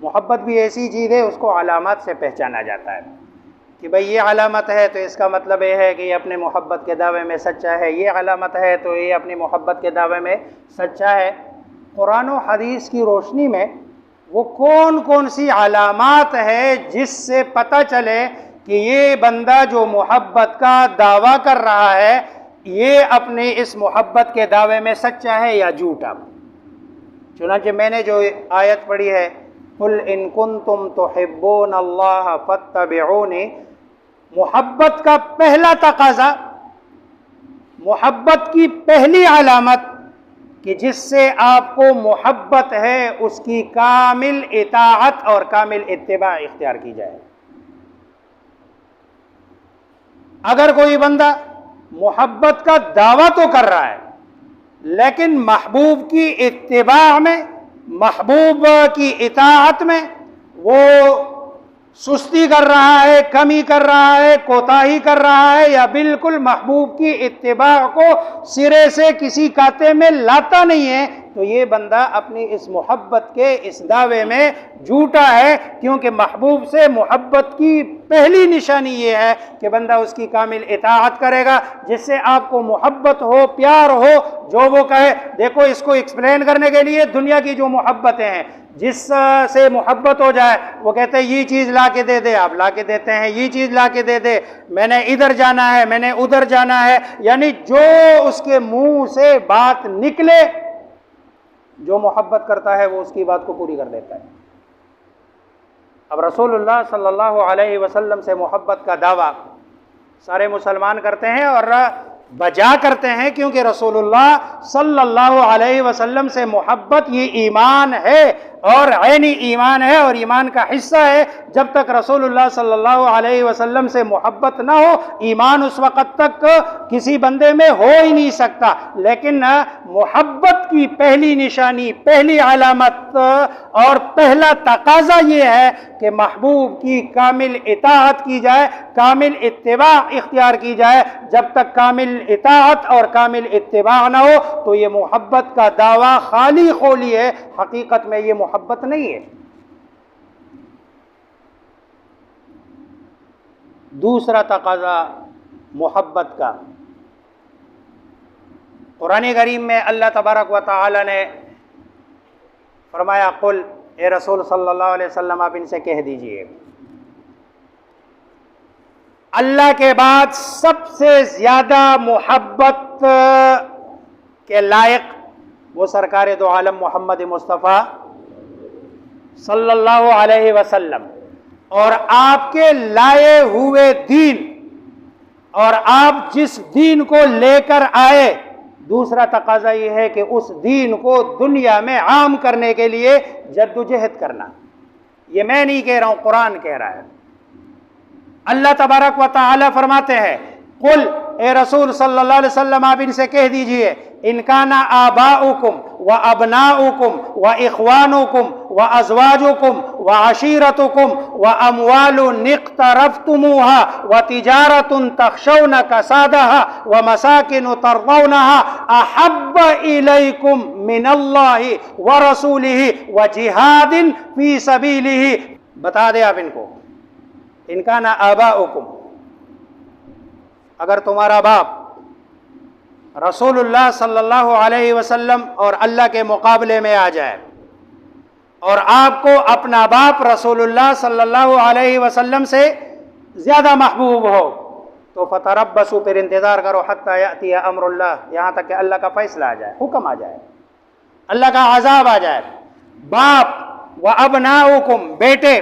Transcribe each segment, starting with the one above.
محبت بھی ایسی چیز ہے، اس کو علامات سے پہچانا جاتا ہے کہ بھئی یہ علامت ہے تو اس کا مطلب یہ ہے کہ یہ اپنے محبت کے دعوے میں سچا ہے، یہ علامت ہے تو یہ اپنی محبت کے دعوے میں سچا ہے۔ قرآن و حدیث کی روشنی میں وہ کون کون سی علامات ہے جس سے پتہ چلے کہ یہ بندہ جو محبت کا دعویٰ کر رہا ہے یہ اپنی اس محبت کے دعوے میں سچا ہے یا جھوٹا۔ چنانچہ میں نے جو آیت پڑھی ہے قُلْ إِن كُنتُمْ تُحِبُّونَ اللَّهَ فَاتَّبِعُونِ، محبت کا پہلا تقاضا، محبت کی پہلی علامت کہ جس سے آپ کو محبت ہے اس کی کامل اطاعت اور کامل اتباع اختیار کی جائے۔ اگر کوئی بندہ محبت کا دعویٰ تو کر رہا ہے لیکن محبوب کی اتباع میں، محبوب کی اطاعت میں وہ سستی کر رہا ہے، کمی کر رہا ہے، کوتاہی کر رہا ہے، یا بالکل محبوب کی اتباع کو سرے سے کسی کاتے میں لاتا نہیں ہے، تو یہ بندہ اپنی اس محبت کے اس دعوے میں جھوٹا ہے، کیونکہ محبوب سے محبت کی پہلی نشانی یہ ہے کہ بندہ اس کی کامل اطاعت کرے گا۔ جس سے آپ کو محبت ہو، پیار ہو، جو وہ کہے، دیکھو اس کو ایکسپلین کرنے کے لیے دنیا کی جو محبتیں ہیں، جس سے محبت ہو جائے وہ کہتے ہیں یہ چیز لا کے دے دے، آپ لا کے دیتے ہیں، یہ چیز لا کے دے دے، میں نے ادھر جانا ہے، میں نے ادھر جانا ہے، یعنی جو اس کے منہ سے بات نکلے، جو محبت کرتا ہے وہ اس کی بات کو پوری کر دیتا ہے۔ اب رسول اللہ صلی اللہ علیہ وسلم سے محبت کا دعویٰ سارے مسلمان کرتے ہیں اور بجا کرتے ہیں، کیونکہ رسول اللہ صلی اللہ علیہ وسلم سے محبت یہ ایمان ہے اور عینی ایمان ہے اور ایمان کا حصہ ہے۔ جب تک رسول اللہ صلی اللہ علیہ وسلم سے محبت نہ ہو ایمان اس وقت تک کسی بندے میں ہو ہی نہیں سکتا۔ لیکن محبت کی پہلی نشانی، پہلی علامت اور پہلا تقاضا یہ ہے کہ محبوب کی کامل اطاعت کی جائے، کامل اتباع اختیار کی جائے۔ جب تک کامل اطاعت اور کامل اتباع نہ ہو تو یہ محبت کا دعویٰ خالی خولی ہے، حقیقت میں یہ محبت نہیں ہے۔ دوسرا تقاضا محبت کا، قرآن کریم میں اللہ تبارک و تعالی نے فرمایا قل، اے رسول صلی اللہ علیہ وسلم آپ ان سے کہہ دیجئے اللہ کے بعد سب سے زیادہ محبت کے لائق وہ سرکار دو عالم محمد مصطفیٰ صلی اللہ علیہ وسلم، اور آپ کے لائے ہوئے دین، اور آپ جس دین کو لے کر آئے، دوسرا تقاضا یہ ہے کہ اس دین کو دنیا میں عام کرنے کے لیے جد و جہد کرنا۔ یہ میں نہیں کہہ رہا ہوں، قرآن کہہ رہا ہے۔ اللہ تبارک و تعالی فرماتے ہیں قل، اے رسول صلی اللہ علیہ وسلم آپ ان سے کہہ دیجئے ان کان آباؤکم و ابناؤکم و اخوانکم و ازواجکم و عشیرتکم و اموال اقترفتموها و تجارت تخشون کسادها و مساکن ترضونها احب الیکم من اللہ و رسولہ و جہاد فی سبیلہ۔ بتا دے آپ ان کو ان کان آباؤکم، اگر تمہارا باپ رسول اللہ صلی اللہ علیہ وسلم اور اللہ کے مقابلے میں آ جائے اور آپ کو اپنا باپ رسول اللہ صلی اللہ علیہ وسلم سے زیادہ محبوب ہو تو فتربصوا، پھر انتظار کرو حتی یأتی امر اللہ، یہاں تک کہ اللہ کا فیصلہ آ جائے، حکم آ جائے، اللہ کا عذاب آ جائے۔ باپ و ابناؤکم، بیٹے،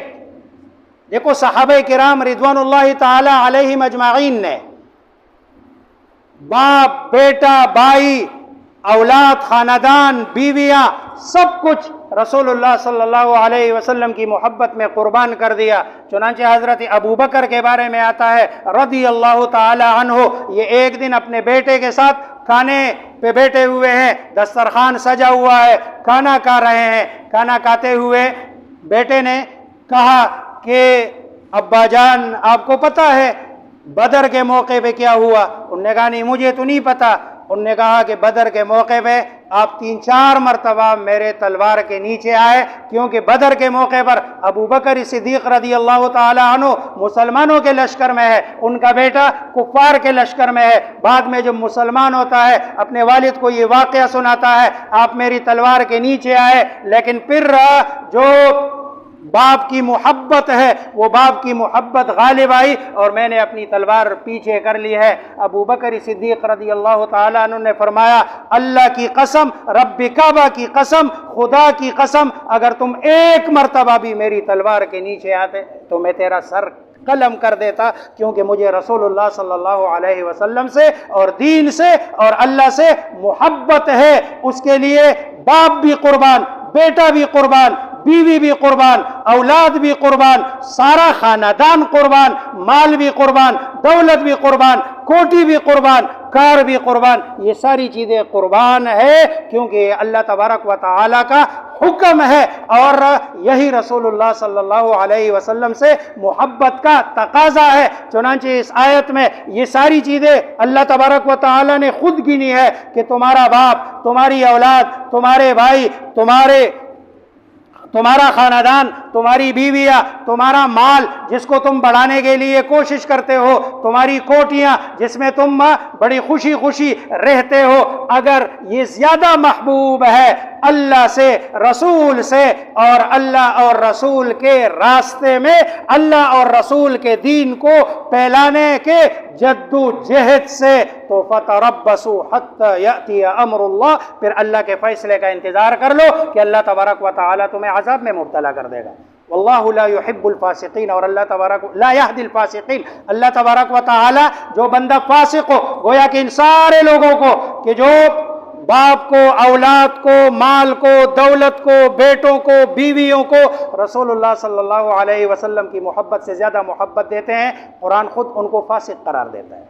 دیکھو صحابہ کرام رضوان اللہ تعالی علیہم اجمعین نے باپ، بیٹا، بھائی، اولاد، خاندان، بیویاں، سب کچھ رسول اللہ صلی اللہ علیہ وسلم کی محبت میں قربان کر دیا۔ چنانچہ حضرت ابوبکر کے بارے میں آتا ہے رضی اللہ تعالی عنہ، یہ ایک دن اپنے بیٹے کے ساتھ کھانے پہ بیٹھے ہوئے ہیں، دسترخوان سجا ہوا ہے، کھانا کھا رہے ہیں۔ کھانا کھاتے ہوئے بیٹے نے کہا کہ ابا جان آپ کو پتہ ہے بدر کے موقع پہ کیا ہوا؟ انہوں نے کہا نہیں مجھے تو نہیں پتہ۔ انہوں نے کہا کہ بدر کے موقع پہ آپ 3-4 مرتبہ میرے تلوار کے نیچے آئے، کیونکہ بدر کے موقع پر ابو بکر صدیق رضی اللہ تعالی عنہ مسلمانوں کے لشکر میں ہے، ان کا بیٹا کفار کے لشکر میں ہے، بعد میں جب مسلمان ہوتا ہے اپنے والد کو یہ واقعہ سناتا ہے، آپ میری تلوار کے نیچے آئے، لیکن پھر جو باپ کی محبت ہے وہ باپ کی محبت غالب آئی اور میں نے اپنی تلوار پیچھے کر لی ہے۔ ابو بکر صدیق رضی اللہ تعالیٰ عنہ نے فرمایا، اللہ کی قسم، رب کعبہ کی قسم، خدا کی قسم، اگر تم ایک مرتبہ بھی میری تلوار کے نیچے آتے تو میں تیرا سر قلم کر دیتا، کیونکہ مجھے رسول اللہ صلی اللہ علیہ وسلم سے اور دین سے اور اللہ سے محبت ہے۔ اس کے لیے باپ بھی قربان، بیٹا بھی قربان، بیوی بھی قربان، اولاد بھی قربان، سارا خاندان قربان، مال بھی قربان، دولت بھی قربان، کوٹی بھی قربان، کار بھی قربان، یہ ساری چیزیں قربان ہے، کیونکہ اللہ تبارک و تعالی کا حکم ہے اور یہی رسول اللہ صلی اللہ علیہ وسلم سے محبت کا تقاضا ہے۔ چنانچہ اس آیت میں یہ ساری چیزیں اللہ تبارک و تعالی نے خود گنی ہے کہ تمہارا باپ، تمہاری اولاد، تمہارے بھائی، تمہارا خاندان، تمہاری بیویاں، تمہارا مال جس کو تم بڑھانے کے لیے کوشش کرتے ہو، تمہاری کوٹیاں جس میں تم بڑی خوشی خوشی رہتے ہو، اگر یہ زیادہ محبوب ہے اللہ سے، رسول سے اور اللہ اور رسول کے راستے میں اللہ اور رسول کے دین کو پھیلانے کے جد و جہد سے، تو فتربصوا حتی یأتی امر اللہ، پھر اللہ کے فیصلے کا انتظار کر لو کہ اللہ تبارک و تعالی تمہیں عذاب میں مبتلا کر دے گا۔ واللہ لا يحب الفاسقین، اور اللہ تبارک لا یہدی الفاسقین، اللہ تبارک و تعالی جو بندہ فاسق ہو، گویا کہ ان سارے لوگوں کو کہ جو باپ کو، اولاد کو، مال کو، دولت کو، بیٹوں کو، بیویوں کو رسول اللہ صلی اللہ علیہ وسلم کی محبت سے زیادہ محبت دیتے ہیں، قرآن خود ان کو فاسق قرار دیتا ہے۔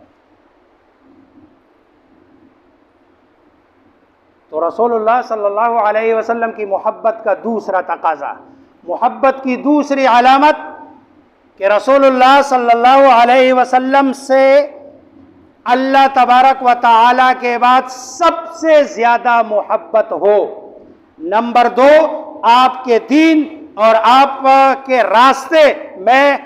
تو رسول اللہ صلی اللہ علیہ وسلم کی محبت کا دوسرا تقاضا، محبت کی دوسری علامت کہ رسول اللہ صلی اللہ علیہ وسلم سے اللہ تبارک و تعالی کے بعد سب سے زیادہ محبت ہو۔ نمبر 2، آپ کے دین اور آپ کے راستے میں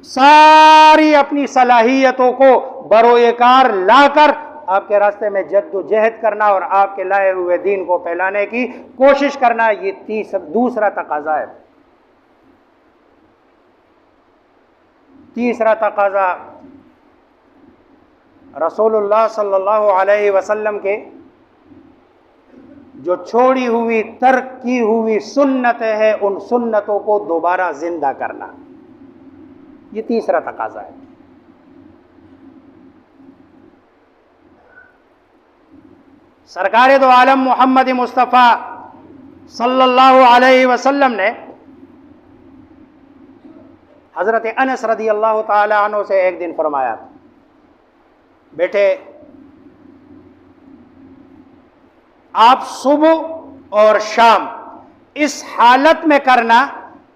ساری اپنی صلاحیتوں کو بروئے کار لا کر آپ کے راستے میں جد و جہد کرنا اور آپ کے لائے ہوئے دین کو پھیلانے کی کوشش کرنا، یہ دوسرا تقاضا ہے۔ تیسرا تقاضا رسول اللہ صلی اللہ علیہ وسلم کے جو چھوڑی ہوئی، ترک کی ہوئی سنتیں ہیں، ان سنتوں کو دوبارہ زندہ کرنا، یہ تیسرا تقاضا ہے۔ سرکار دو عالم محمد مصطفیٰ صلی اللہ علیہ وسلم نے حضرت انس رضی اللہ تعالی عنہ سے ایک دن فرمایا، بیٹے آپ صبح اور شام اس حالت میں کرنا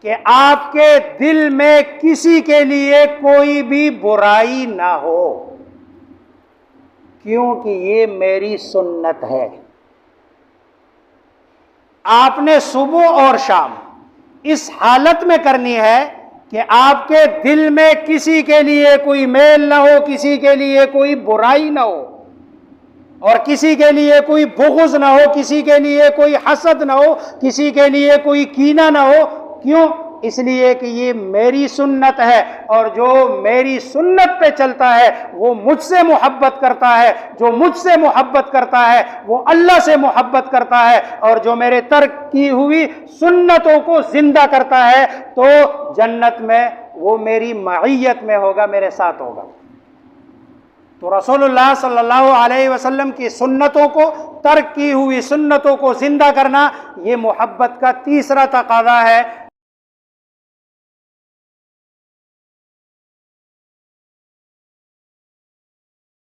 کہ آپ کے دل میں کسی کے لیے کوئی بھی برائی نہ ہو، کیونکہ یہ میری سنت ہے۔ آپ نے صبح اور شام اس حالت میں کرنی ہے کہ آپ کے دل میں کسی کے لیے کوئی میل نہ ہو، کسی کے لیے کوئی برائی نہ ہو، اور کسی کے لیے کوئی بغض نہ ہو، کسی کے لیے کوئی حسد نہ ہو، کسی کے لیے کوئی کینہ نہ ہو۔ کیوں؟ اس لیے کہ یہ میری سنت ہے، اور جو میری سنت پہ چلتا ہے وہ مجھ سے محبت کرتا ہے، جو مجھ سے محبت کرتا ہے وہ اللہ سے محبت کرتا ہے، اور جو میرے ترک کی ہوئی سنتوں کو زندہ کرتا ہے تو جنت میں وہ میری معیت میں ہوگا، میرے ساتھ ہوگا۔ تو رسول اللہ صلی اللہ علیہ وسلم کی سنتوں کو، ترک کی ہوئی سنتوں کو زندہ کرنا، یہ محبت کا تیسرا تقاضا ہے